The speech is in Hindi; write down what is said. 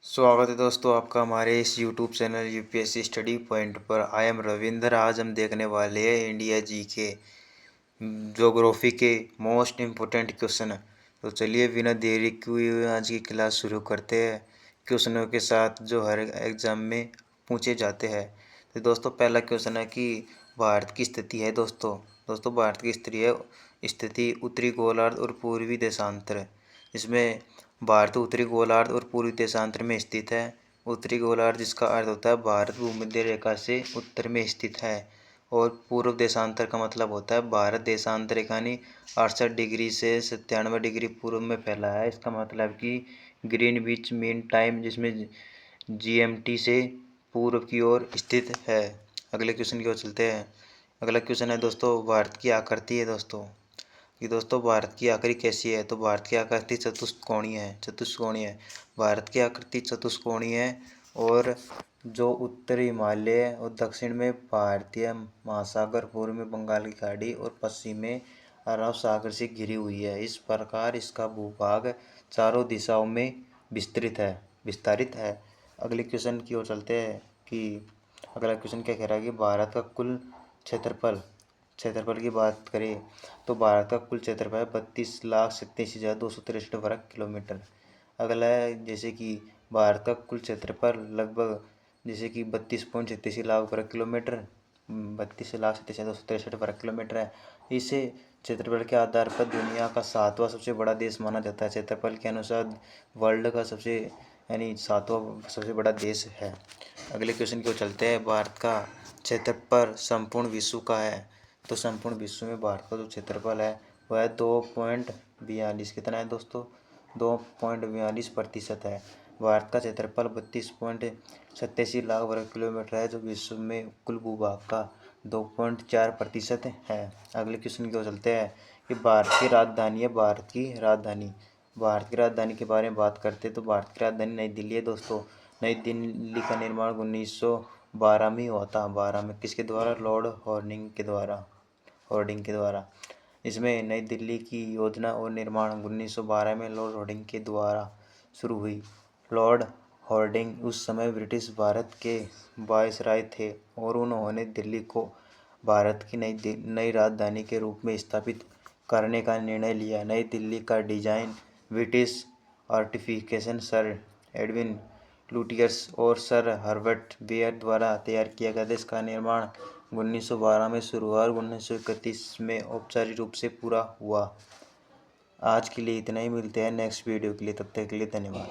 स्वागत है दोस्तों आपका हमारे इस YouTube channel UPSC study point पर। I am Ravindra. आज हम देखने वाले हैं इंडिया जी के ज्योग्राफी के मोस्ट इम्पोर्टेंट क्वेश्चन। तो चलिए बिना देरी किए आज की क्लास शुरू करते हैं क्वेश्चनों के साथ जो हर एग्ज़ाम में पूछे जाते हैं। तो दोस्तों पहला क्वेश्चन है कि भारत की स्थिति है। दोस्तों भारत की स्थिति उत्तरी गोलार्ध और पूर्वी देशांतर। इसमें भारत उत्तरी गोलार्ध और पूर्वी देशांतर में स्थित है। उत्तरी गोलार्ध जिसका अर्थ होता है भारत भूमध्य रेखा से उत्तर में स्थित है, और पूर्व देशांतर का मतलब होता है भारत देशांतर यानी 68 डिग्री से 97 डिग्री पूर्व में फैला है। इसका मतलब कि ग्रीनविच मीन टाइम जिसमें जीएमटी से पूर्व की ओर स्थित है। अगले क्वेश्चन की ओर चलते हैं। अगला क्वेश्चन है दोस्तों भारत की आकृति है। दोस्तों भारत की आकृति कैसी है? तो भारत की आकृति चतुष्कोणीय है। भारत की आकृति चतुष्कोणीय है, और जो उत्तरी हिमालय और दक्षिण में भारतीय महासागर, पूर्व में बंगाल की खाड़ी और पश्चिम में अरब सागर से घिरी हुई है। इस प्रकार इसका भूभाग चारों दिशाओं में विस्तारित है। अगले क्वेश्चन की ओर चलते हैं कि अगला क्वेश्चन क्या कह रहा है कि भारत का कुल क्षेत्रफल की बात करें तो भारत का कुल क्षेत्रफल 32,87,263 वर्ग किलोमीटर। अगला है जैसे कि भारत का कुल क्षेत्रफल लगभग जैसे कि 32.86 लाख वर्ग किलोमीटर 32,87,263 वर्ग किलोमीटर है। इस क्षेत्रफल के आधार पर दुनिया का 7वां सबसे बड़ा देश माना जाता है। क्षेत्रफल के अनुसार वर्ल्ड का यानी 7वां सबसे बड़ा देश है। अगले क्वेश्चन की ओर चलते हैं। भारत का क्षेत्रफल संपूर्ण विश्व का है। तो संपूर्ण विश्व में भारत का जो क्षेत्रफल है वह 2.42 कितना है दोस्तों? 2.42% है। भारत का क्षेत्रफल 32.87 लाख वर्ग किलोमीटर है, जो विश्व में कुल भूभाग का 2.4% है। अगले क्वेश्चन की ओर चलते हैं कि भारत की राजधानी है। भारत की राजधानी के बारे में बात करते हैं तो भारत की राजधानी नई दिल्ली है। दोस्तों नई दिल्ली का निर्माण 1912 में हुआ था। 12 में किसके द्वारा? लॉर्ड हॉर्डिंग के द्वारा। इसमें नई दिल्ली की योजना और निर्माण 1912 में लॉर्ड हॉर्डिंग के द्वारा शुरू हुई। लॉर्ड हॉर्डिंग उस समय ब्रिटिश भारत के वायसराय थे, और उन्होंने दिल्ली को भारत की नई राजधानी के रूप में स्थापित करने का निर्णय लिया। नई दिल्ली का design British architect Sir Edwin Lutyens और सर हर्बर्ट बेयर द्वारा तैयार किया गया था। इसका निर्माण 1912 में शुरू हुआ और 1931 में औपचारिक रूप से पूरा हुआ। आज के लिए इतना ही। मिलते हैं नेक्स्ट वीडियो के लिए, तब तक के लिए धन्यवाद।